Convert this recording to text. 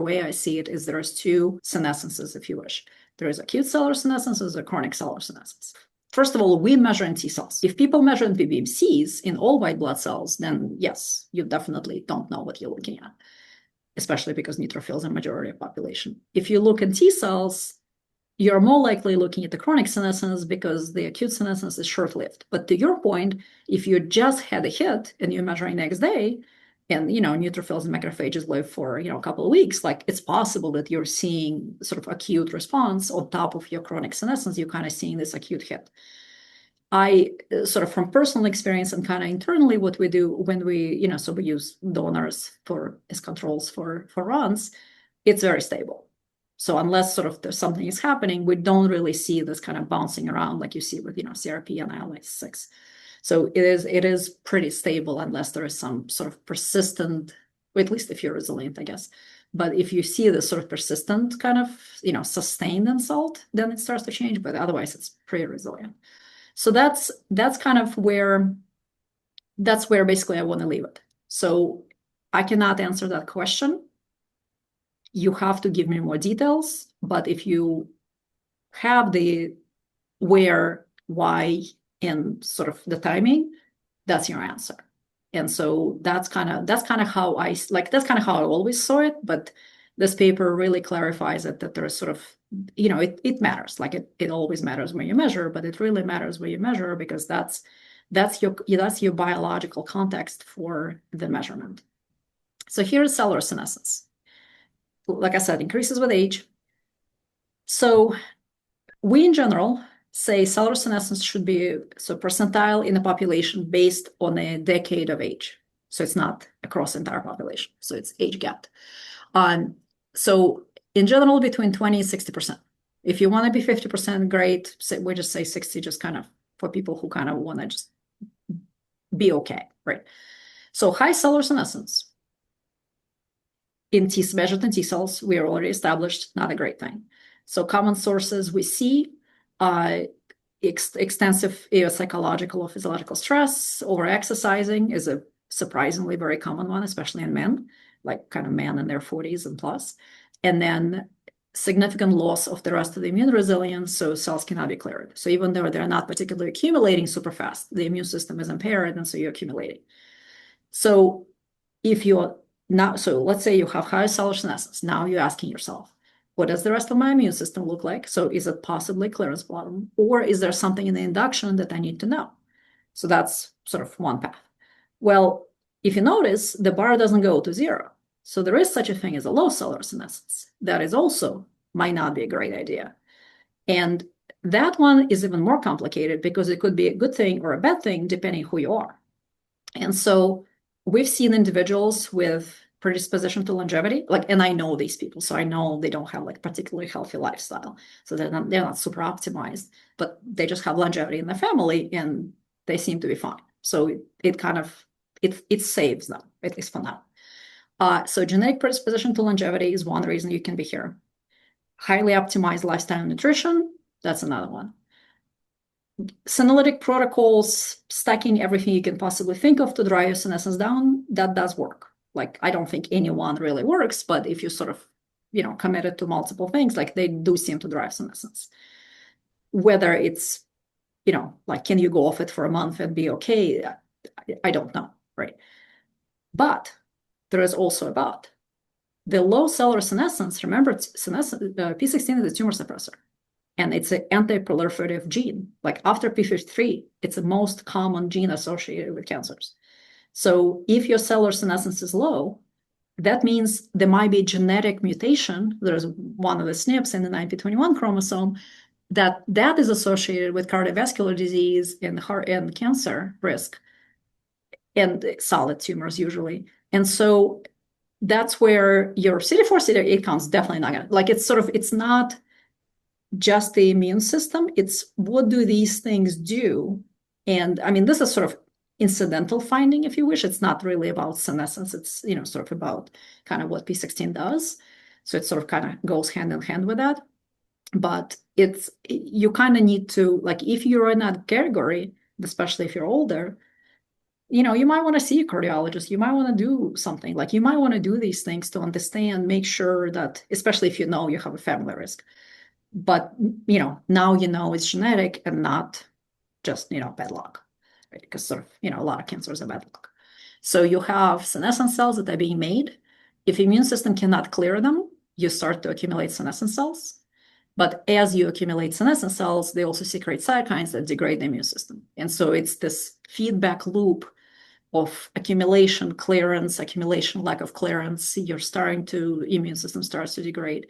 way I see it is there's two senescences, if you wish. There is acute cellular senescence, there's a chronic cellular senescence. First of all, we measure in T cells. If people measure in PBMCs in all white blood cells, then yes, you definitely don't know what you're looking at, especially because neutrophils are the majority of population. If you look in T cells, you're more likely looking at the chronic senescence because the acute senescence is short-lived. But to your point, if you just had a hit and you're measuring next day, and neutrophils and macrophages live for a couple of weeks, like it's possible that you're seeing sort of acute response on top of your chronic senescence. You're kind of seeing this acute hit. I sort of from personal experience and kind of internally what we do when we so we use donors as controls for runs, it's very stable. So unless sort of there's something is happening, we don't really see this kind of bouncing around like you see with CRP and IL-6. So it is pretty stable unless there is some sort of persistent, or at least if you're resilient, I guess. But if you see this sort of persistent kind of sustained insult, then it starts to change. But otherwise, it's pretty resilient. So that's kind of where basically I want to leave it. So I cannot answer that question. You have to give me more details. But if you have the where, why, and sort of the timing, that's your answer. And so that's kind of how I always saw it. But this paper really clarifies it, that there's sort of, it matters. Like it always matters when you measure, but it really matters when you measure because that's your biological context for the measurement. So here's cellular senescence. Like I said, increases with age. So we in general say cellular senescence should be percentile in the population based on a decade of age. So it's not across the entire population. So it's age gapped. So in general, between 20 and 60%. If you want to be 50%, great. We just say 60, just kind of for people who kind of want to just be okay, right? So high cellular senescence measured in T cells, we are already established, not a great thing. So common sources we see extensive psychological or physiological stress, over-exercising is a surprisingly very common one, especially in men, like kind of men in their 40s and plus. And then significant loss of the rest of the immune resilience, so cells cannot be cleared. So even though they're not particularly accumulating super fast, the immune system is impaired, and so you're accumulating. So let's say you have high cellular senescence. Now you're asking yourself, what does the rest of my immune system look like? So is it possibly clearance problem, or is there something in the induction that I need to know? So that's sort of one path. Well, if you notice, the bar doesn't go to zero. So there is such a thing as a low cellular senescence. That is also might not be a great idea. And that one is even more complicated because it could be a good thing or a bad thing depending who you are. And so we've seen individuals with predisposition to longevity, and I know these people, so I know they don't have particularly healthy lifestyle, so they're not super optimized, but they just have longevity in the family and they seem to be fine. So it saves them, at least for now. So genetic predisposition to longevity is one reason you can be here. Highly optimized lifestyle and nutrition, that's another one. Senolytic protocols, stacking everything you can possibly think of to drive your senescence down, that does work. I don't think any one really works, but if you sort of, committed to multiple things, they do seem to drive senescence. Whether it's, can you go off it for a month and be okay? I don't know, right? But there is also a but. The low cellular senescence, remember, P16 is a tumor suppressor, and it's an anti-proliferative gene. After P53, it's the most common gene associated with cancers. So if your cellular senescence is low, that means there might be a genetic mutation. There's one of the SNPs in the 9p21 chromosome that is associated with cardiovascular disease and heart and cancer risk, and solid tumors usually. And so that's where your CD4, CD8 count's definitely not gonna, it's not just the immune system, it's what do these things do? And I mean, this is sort of incidental finding, if you wish. It's not really about senescence. It's, sort of about kind of what P16 does. So it sort of kind of goes hand in hand with that. But you kind of need to, if you're in that category, especially if you're older, you might want to see a cardiologist. You might want to do something. Like you might want to do these things to understand, make sure that, especially if you know you have a family risk. But now it's genetic and not just bad luck, right? Because sort of a lot of cancers are bad luck. So you have senescent cells that are being made. If the immune system cannot clear them, you start to accumulate senescent cells. But as you accumulate senescent cells, they also secrete cytokines that degrade the immune system. And so it's this feedback loop of accumulation, clearance, accumulation, lack of clearance. Immune system starts to degrade.